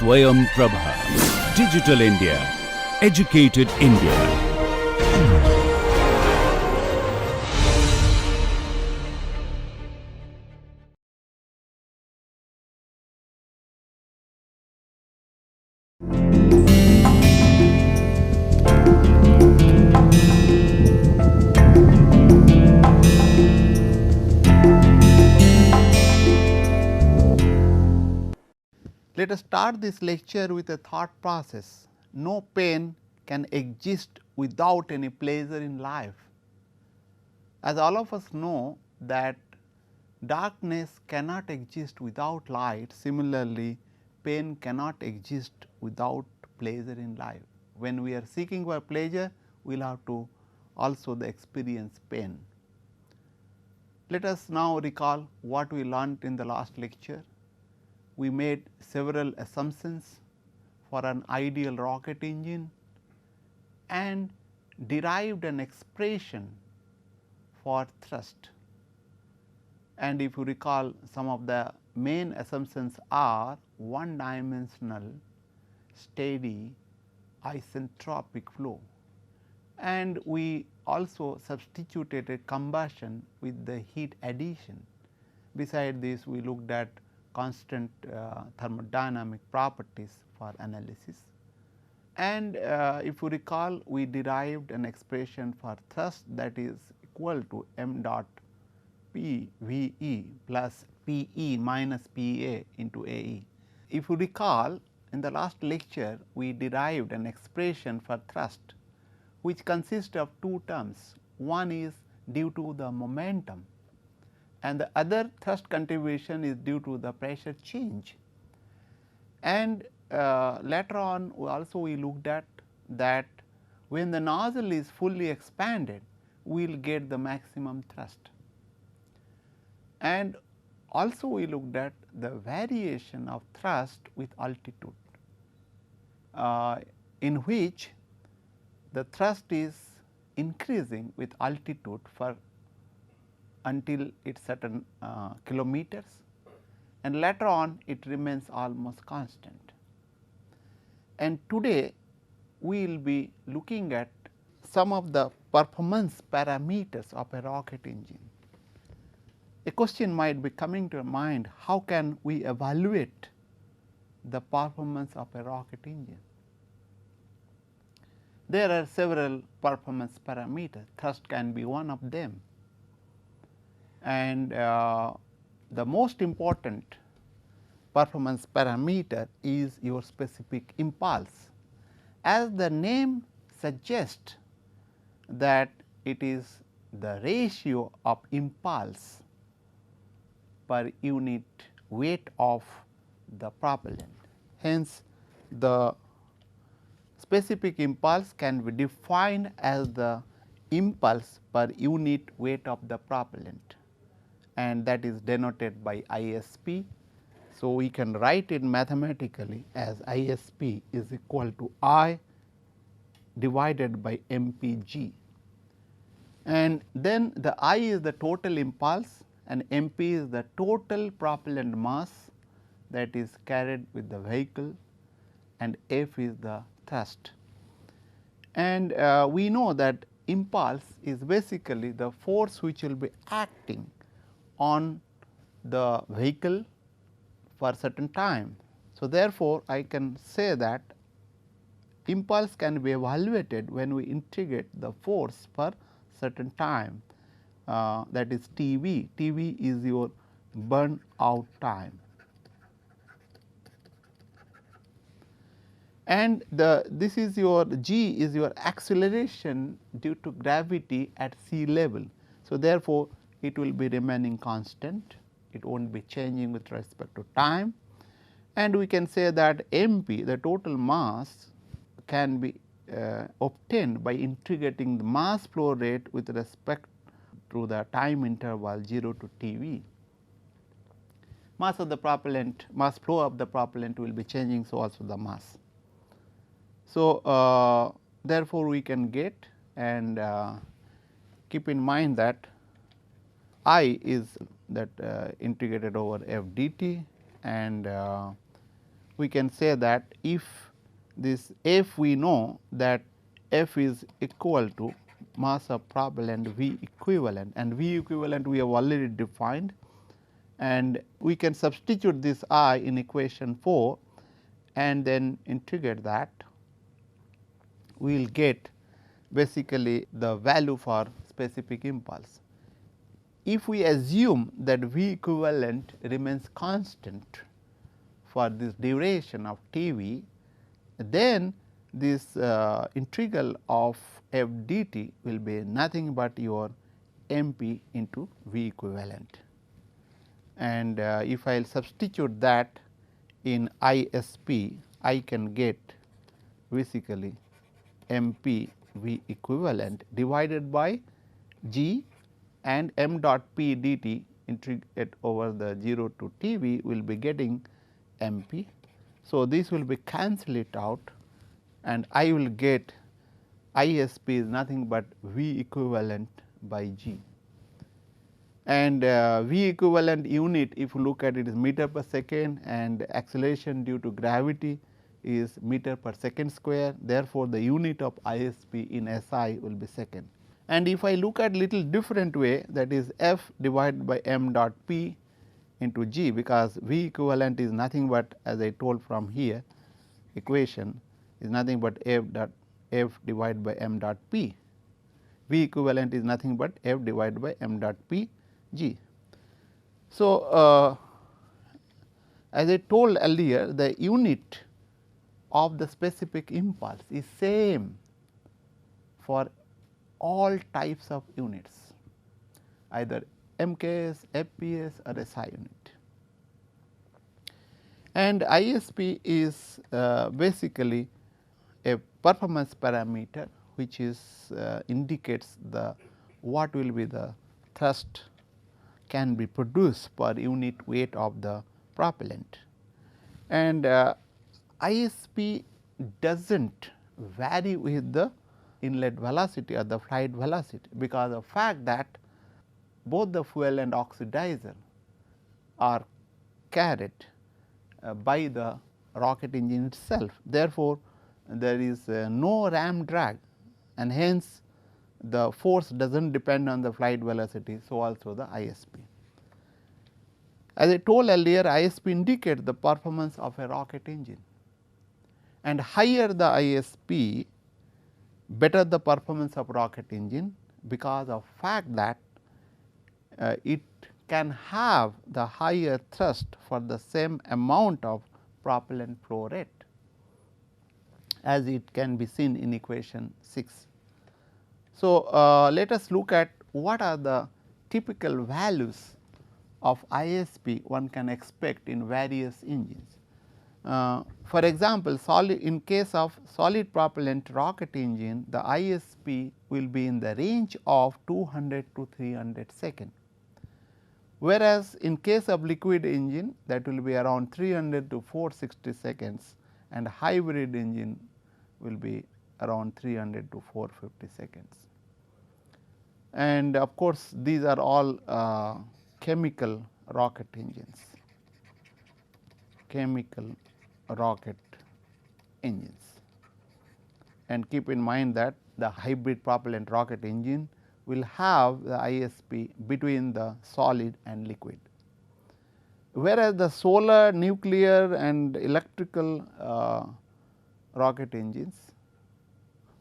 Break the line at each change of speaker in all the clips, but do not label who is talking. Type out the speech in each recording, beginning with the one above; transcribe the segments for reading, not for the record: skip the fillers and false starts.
Swayam Prabha. Digital India. Educated India.
Let us start this lecture with a thought process. No pain can exist without any pleasure in life. As all of us know that darkness cannot exist without light, similarly pain cannot exist without pleasure in life. When we are seeking for pleasure, we will have to also experience pain. Let us now recall what we learnt in the last lecture. We made several assumptions for an ideal rocket engine and derived an expression for thrust. And if you recall, some of the main assumptions are one dimensional, steady, isentropic flow, and we also substituted a combustion with the heat addition. Beside this, we looked at constant thermodynamic properties for analysis. And if you recall, we derived an expression for thrust that is equal to m dot p v e plus p e minus p a into a e. If you recall, in the last lecture we derived an expression for thrust which consists of two terms. One is due to the momentum and the other thrust contribution is due to the pressure change. And later on we looked at that when the nozzle is fully expanded, we will get the maximum thrust. And also we looked at the variation of thrust with altitude, in which the thrust is increasing with altitude for until it is certain kilometers, and later on it remains almost constant. And today we will be looking at some of the performance parameters of a rocket engine. A question might be coming to your mind, how can we evaluate the performance of a rocket engine? There are several performance parameters, thrust can be one of them. And the most important performance parameter is your specific impulse. As the name suggests that it is the ratio of impulse per unit weight of the propellant. Hence, the specific impulse can be defined as the impulse per unit weight of the propellant, and that is denoted by ISP. So, we can write it mathematically as ISP is equal to I divided by MPG, and then the I is the total impulse and MP is the total propellant mass that is carried with the vehicle, and F is the thrust. And we know that impulse is basically the force which will be acting on the vehicle for certain time. So, therefore, I can say that impulse can be evaluated when we integrate the force for certain time, that is T v. T v is your burn out time. And this is your g is your acceleration due to gravity at sea level. So, therefore, it will be remaining constant, it will not be changing with respect to time, and we can say that MP, the total mass, can be obtained by integrating the mass flow rate with respect to the time interval 0 to T v. Mass of the propellant, mass flow of the propellant will be changing, so also the mass. So, therefore, we can get and keep in mind that I is that integrated over f dt, and we can say that if this F, we know that F is equal to mass of propellant V equivalent, and V equivalent we have already defined, and we can substitute this I in equation 4 and then integrate that. We will get basically the value for specific impulse. If we assume that V equivalent remains constant for this duration of T v, then this integral of f dt will be nothing but your m p into V equivalent. And if I will substitute that in I s p, I can get basically m p V equivalent divided by G and m dot p dt integrate over the 0 to T v will be getting m p. So, this will be cancel it out, and I will get I s p is nothing but V equivalent by G. And V equivalent unit, if you look at it, is meter per second, and acceleration due to gravity is meter per second square. Therefore, the unit of I s p in SI will be second. And if I look at little different way, that is F divided by m dot p into G, because V equivalent is nothing but, as I told from here equation, is nothing but F divided by m dot p. V equivalent is nothing but F divided by m dot p G. So, as I told earlier, the unit of the specific impulse is same for all types of units, either MKS, FPS or SI unit. And ISP is basically a performance parameter, which is indicates the what will be the thrust can be produced per unit weight of the propellant. And ISP does not vary with the inlet velocity or the flight velocity, because of the fact that both the fuel and oxidizer are carried by the rocket engine itself. Therefore, there is no ram drag, and hence the force does not depend on the flight velocity. So, also the ISP. As I told earlier, ISP indicates the performance of a rocket engine, and higher the ISP, better the performance of rocket engine, because of fact that it can have the higher thrust for the same amount of propellant flow rate, as it can be seen in equation 6. So, let us look at what are the typical values of ISP one can expect in various engines. For example, in case of solid propellant rocket engine, the ISP will be in the range of 200 to 300 second, whereas in case of liquid engine, that will be around 300 to 460 seconds, and hybrid engine will be around 300 to 450 seconds. And of course, these are all chemical rocket engines, and keep in mind that the hybrid propellant rocket engine will have the ISP between the solid and liquid, whereas the solar, nuclear and electrical rocket engines,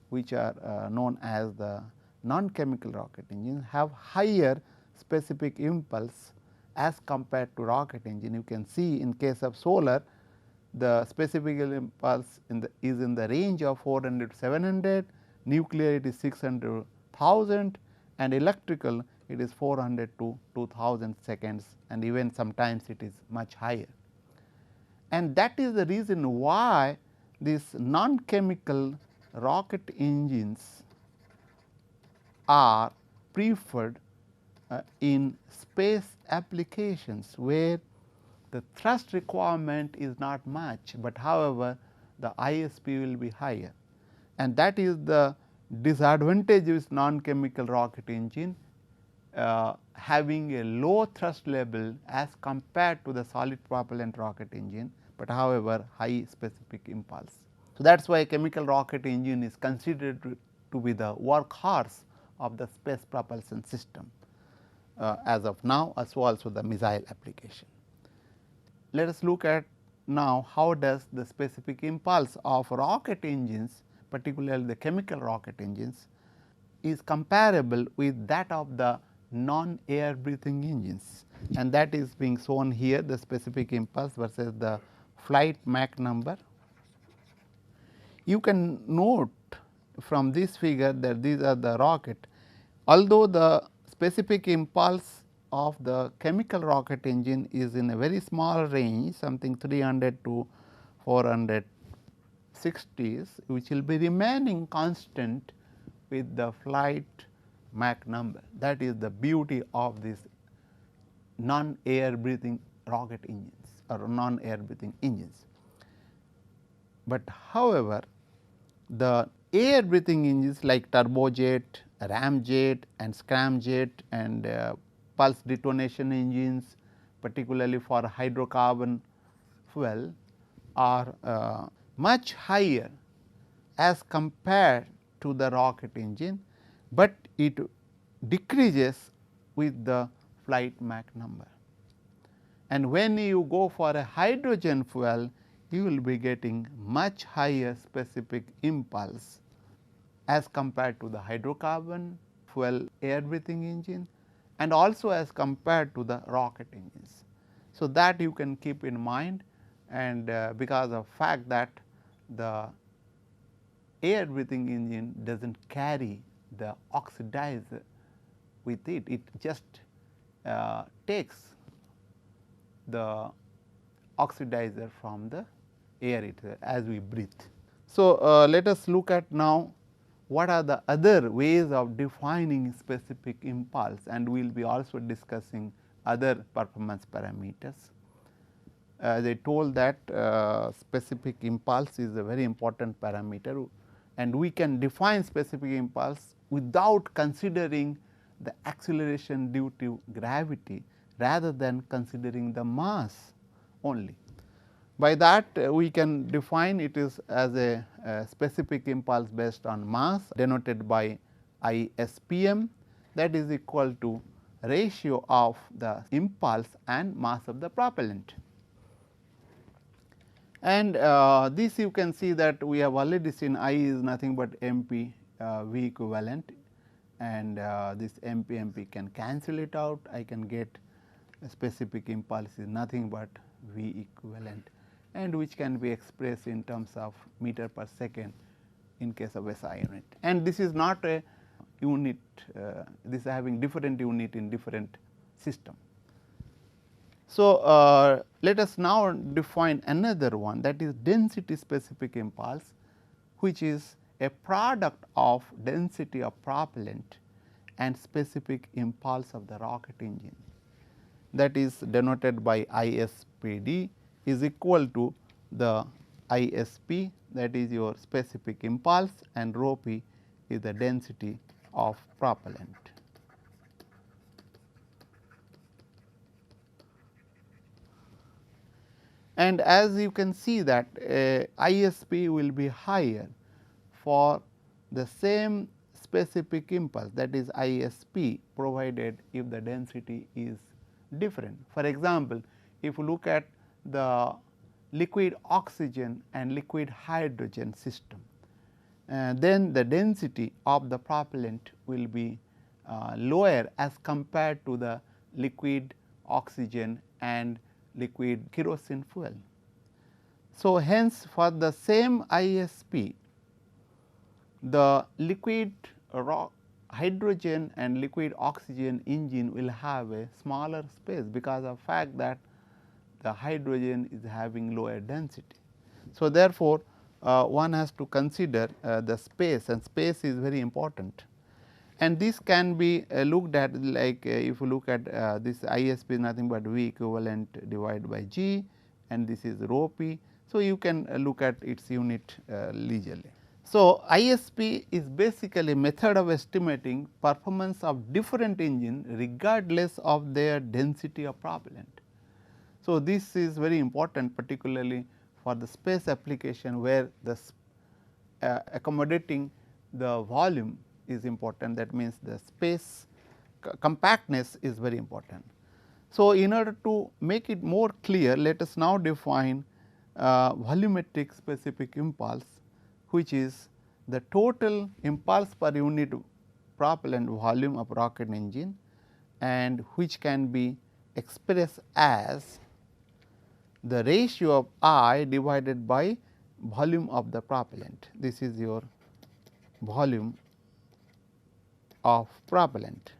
which are known as the non-chemical rocket engines, have higher specific impulse as compared to rocket engine. You can see in case of solar, the specific impulse is in the range of 400 to 700, nuclear it is 600 to 1000, and electrical it is 400 to 2000 seconds, and even sometimes it is much higher. And that is the reason why these non-chemical rocket engines are preferred in space applications, where the thrust requirement is not much, but however, the ISP will be higher, and that is the disadvantage with non-chemical rocket engine having a low thrust level as compared to the solid propellant rocket engine, but however high specific impulse. So, that is why a chemical rocket engine is considered to be the workhorse of the space propulsion system as of now, as also the missile application. Let us look at now how does the specific impulse of rocket engines, particularly the chemical rocket engines, is comparable with that of the non-air breathing engines, and that is being shown here, the specific impulse versus the flight Mach number. You can note from this figure that these are the rocket, although the specific impulse of the chemical rocket engine is in a very small range, something 300 to 460s, which will be remaining constant with the flight Mach number. That is the beauty of these non-air breathing rocket engines or non-air breathing engines. But however, the air breathing engines like turbojet, ramjet and scramjet and pulse detonation engines, particularly for hydrocarbon fuel, are much higher as compared to the rocket engine, but it decreases with the flight Mach number. And when you go for a hydrogen fuel, you will be getting much higher specific impulse as compared to the hydrocarbon fuel air breathing engine and also as compared to the rocket engines. So, that you can keep in mind, and because of fact that the air breathing engine does not carry the oxidizer with it, it just takes the oxidizer from the air itself as we breathe. So, let us look at now what are the other ways of defining specific impulse, and we will be also discussing other performance parameters. As I told that specific impulse is a very important parameter, and we can define specific impulse without considering the acceleration due to gravity rather than considering the mass only. By that we can define it is as a specific impulse based on mass denoted by ISPM, that is equal to ratio of the impulse and mass of the propellant. And this you can see that we have already seen I is nothing but MP V equivalent, and this MP can cancel it out. I can get a specific impulse is nothing but V equivalent, and which can be expressed in terms of meter per second in case of SI unit. And this is not a unit, this is having different unit in different system. So, let us now define another one, that is density specific impulse, which is a product of density of propellant and specific impulse of the rocket engine, that is denoted by ISPD is equal to the ISP, that is your specific impulse, and rho p is the density of propellant. And as you can see that ISP will be higher for the same specific impulse, that is ISP, provided if the density is different. For example, if you look at the liquid oxygen and liquid hydrogen system, then the density of the propellant will be lower as compared to the liquid oxygen and liquid kerosene fuel. So, hence for the same ISP, the liquid hydrogen and liquid oxygen engine will have a smaller space because of fact that the hydrogen is having lower density. So, therefore, one has to consider the space, and space is very important, and this can be looked at like if you look at this ISP is nothing but V equivalent divided by G, and this is rho p. So, you can look at its unit leisurely. So, ISP is basically a method of estimating performance of different engine regardless of their density of propellant. So, this is very important, particularly for the space application, where the accommodating the volume is important. That means, the space compactness is very important. So, in order to make it more clear, let us now define volumetric specific impulse, which is the total impulse per unit propellant volume of rocket engine, and which can be expressed as the ratio of I divided by volume of the propellant. This is your volume of propellant.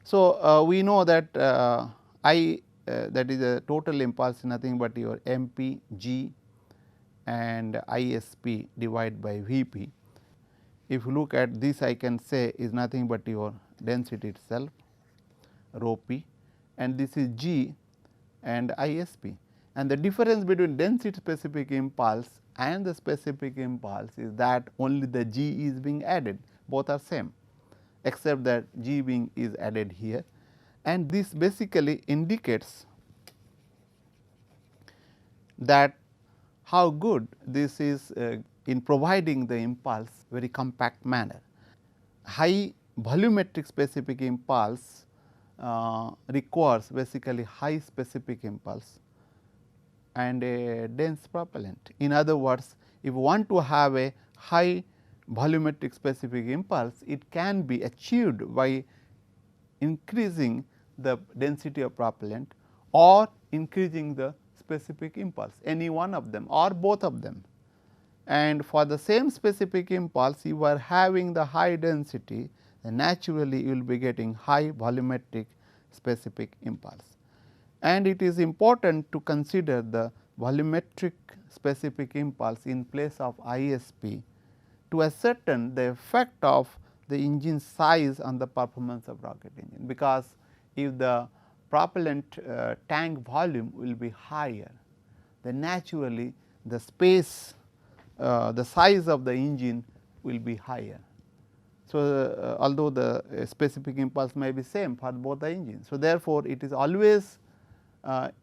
So, we know that I that is a total impulse, nothing but your MP G and ISP divided by Vp. If you look at this, I can say is nothing but your density itself, rho p, and this is G and ISP. And the difference between density specific impulse and the specific impulse is that only the G is being added, both are same, except that G being is added here, and this basically indicates that how good this is in providing the impulse very compact manner. High volumetric specific impulse requires basically high specific impulse and a dense propellant. In other words, if you want to have a high volumetric specific impulse, it can be achieved by increasing the density of propellant or increasing the specific impulse, any one of them or both of them. And for the same specific impulse, you are having the high density, then naturally you will be getting high volumetric specific impulse. And it is important to consider the volumetric specific impulse in place of ISP to ascertain the effect of the engine size on the performance of rocket engine, because if the propellant tank volume will be higher, then naturally the space the size of the engine will be higher. So, although the specific impulse may be same for both the engines. So, therefore, it is always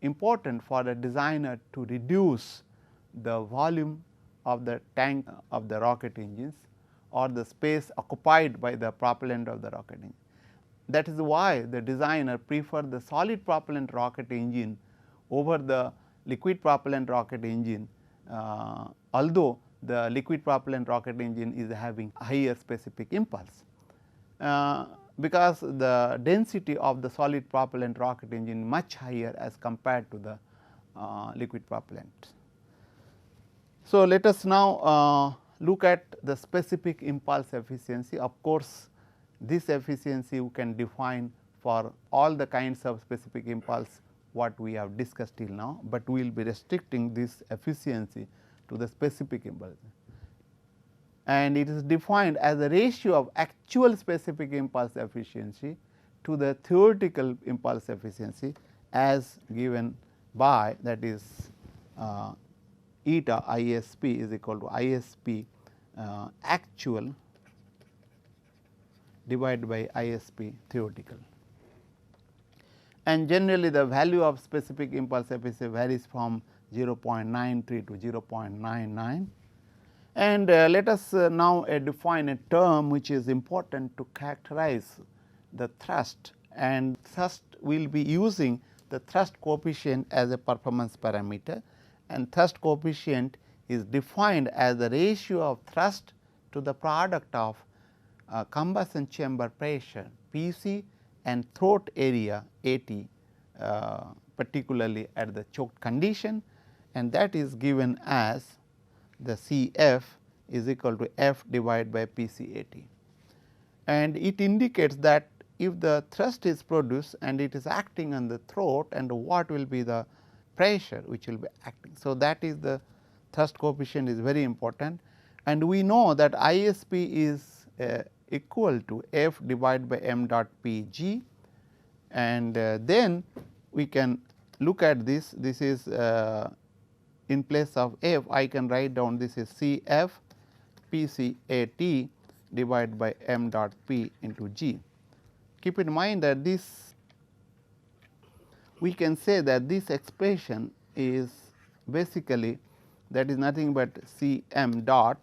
important for the designer to reduce the volume of the tank of the rocket engines or the space occupied by the propellant of the rocket engine. That is why the designer prefer the solid propellant rocket engine over the liquid propellant rocket engine, although the liquid propellant rocket engine is having higher specific impulse, because the density of the solid propellant rocket engine much higher as compared to the liquid propellant. So, let us now look at the specific impulse efficiency. Of course, this efficiency you can define for all the kinds of specific impulse what we have discussed till now, but we will be restricting this efficiency to the specific impulse, and it is defined as the ratio of actual specific impulse efficiency to the theoretical impulse efficiency as given by, that is eta ISP is equal to ISP actual divided by ISP theoretical. And generally the value of specific impulse efficiency varies from 0.93 to 0.99. And let us now define a term which is important to characterize the thrust, and thrust we will be using the thrust coefficient as a performance parameter, and thrust coefficient is defined as the ratio of thrust to the product of combustion chamber pressure P c and throat area A t, particularly at the choked condition, and that is given as the C f is equal to F divided by P c A t. And it indicates that if the thrust is produced and it is acting on the throat, and what will be the pressure which will be acting. So, that is the thrust coefficient is very important, and we know that ISP is equal to F divided by m dot P g, and then we can look at this. This is in place of F, I can write down this is C f P c A t divided by m dot P into g. keep in mind that this, we can say that this expression is basically, that is nothing but C m dot,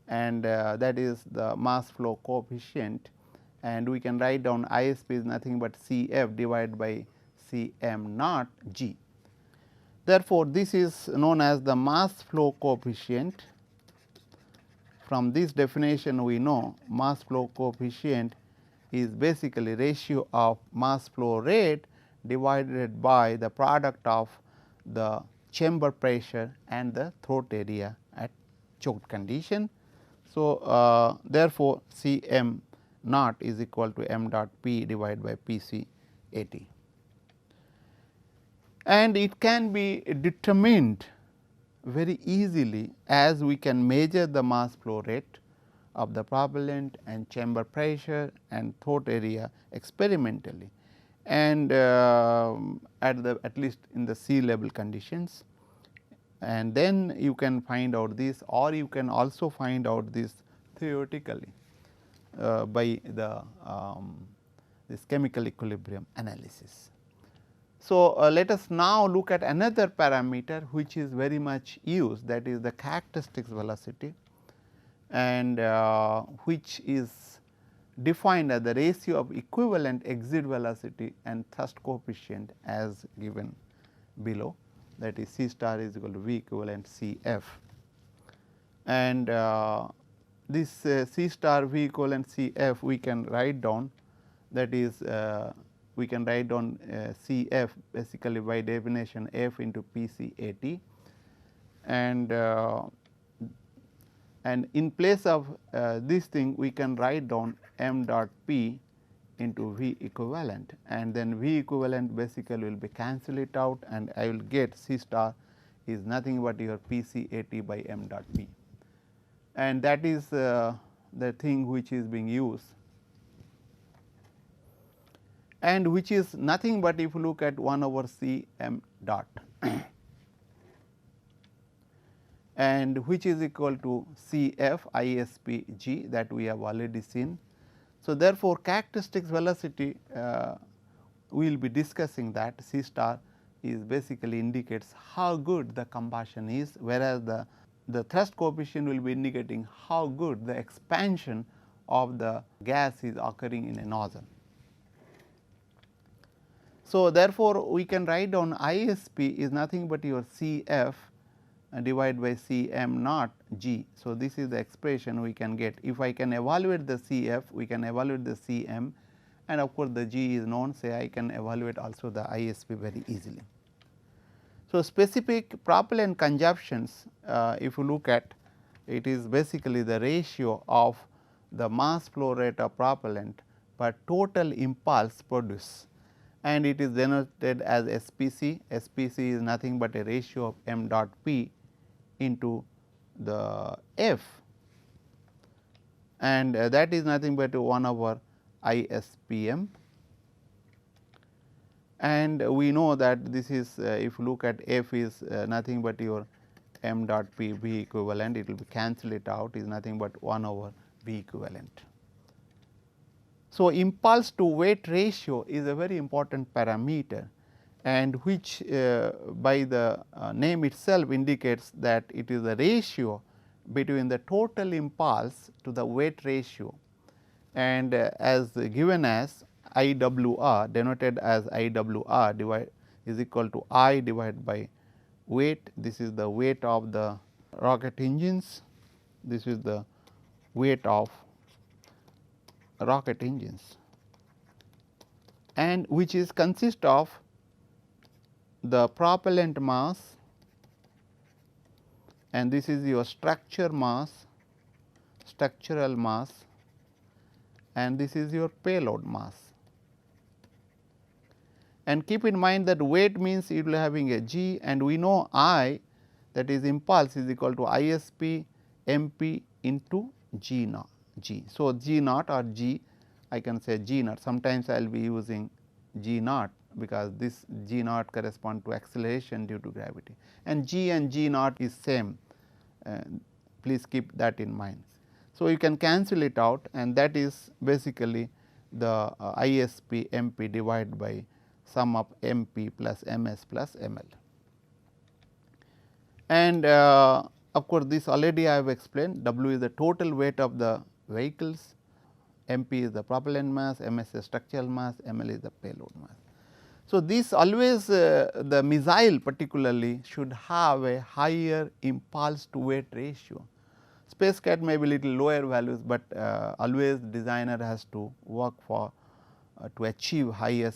and that is the mass flow coefficient, and we can write down ISP is nothing but C f divided by C m naught g. Therefore, this is known as the mass flow coefficient. From this definition we know mass flow coefficient is basically ratio of mass flow rate divided by the product of the chamber pressure and the throat area at choked condition. So, therefore, C m naught is equal to m dot p divided by P C A T, and it can be determined very easily as we can measure the mass flow rate of the propellant and chamber pressure and throat area experimentally, and at least in the sea level conditions, and then you can find out this, or you can also find out this theoretically by the this chemical equilibrium analysis. So, let us now look at another parameter which is very much used, that is the characteristics velocity, and which is defined as the ratio of equivalent exit velocity and thrust coefficient as given below, that is C star is equal to V equivalent C f, and this C star V equivalent C f we can write down, that is we can write down C f basically by definition f into P C A T, and in place of this thing we can write down m dot p into V equivalent, and then V equivalent basically will be cancel it out, and I will get C star is nothing but your P C A T by m dot p, and that is the thing which is being used, and which is nothing but if you look at 1 over C m dot and which is equal to C f ISP g that we have already seen. So, therefore, characteristics velocity we will be discussing that C star is basically indicates how good the combustion is, whereas the thrust coefficient will be indicating how good the expansion of the gas is occurring in a nozzle. So, therefore, we can write down ISP is nothing but your C f divided by C m naught g. So, this is the expression we can get. If I can evaluate the C f, we can evaluate the C m, and of course, the g is known, say I can evaluate also the ISP very easily. So, specific propellant consumptions if you look at, it is basically the ratio of the mass flow rate of propellant per total impulse produced, and it is denoted as SPC. SPC is nothing but a ratio of m dot p into the f, and that is nothing but 1 over ISPM, and we know that this is if you look at f is nothing but your m dot p V equivalent, it will be cancel it out, is nothing but 1 over V equivalent. So, impulse to weight ratio is a very important parameter, and which by the name itself indicates that it is the ratio between the total impulse to the weight ratio, and as given as IWR, denoted as IWR is equal to I divided by weight. This is the weight of the rocket engines, this is the weight of rocket engines, and which is consist of the propellant mass, and this is your structure mass, structural mass, and this is your payload mass. And keep in mind that weight means it will having a g, and we know I, that is impulse, is equal to ISP MP into g naught g. So, g naught or g, I can say g naught, sometimes I will be using g naught because this g naught correspond to acceleration due to gravity, and g naught is same, please keep that in mind. So, you can cancel it out, and that is basically the ISP MP divided by sum of MP plus MS plus ML. And of course, this already I have explained. W is the total weight of the vehicles, MP is the propellant mass, MS is structural mass, ML is the payload mass. So, this always the missile particularly should have a higher impulse to weight ratio. Space cat may be little lower values, but always designer has to work for to achieve higher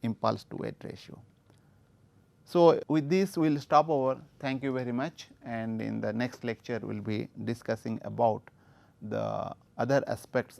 impulse to weight ratio. So, with this we will stop over. Thank you very much, and in the next lecture we will be discussing about the other aspects.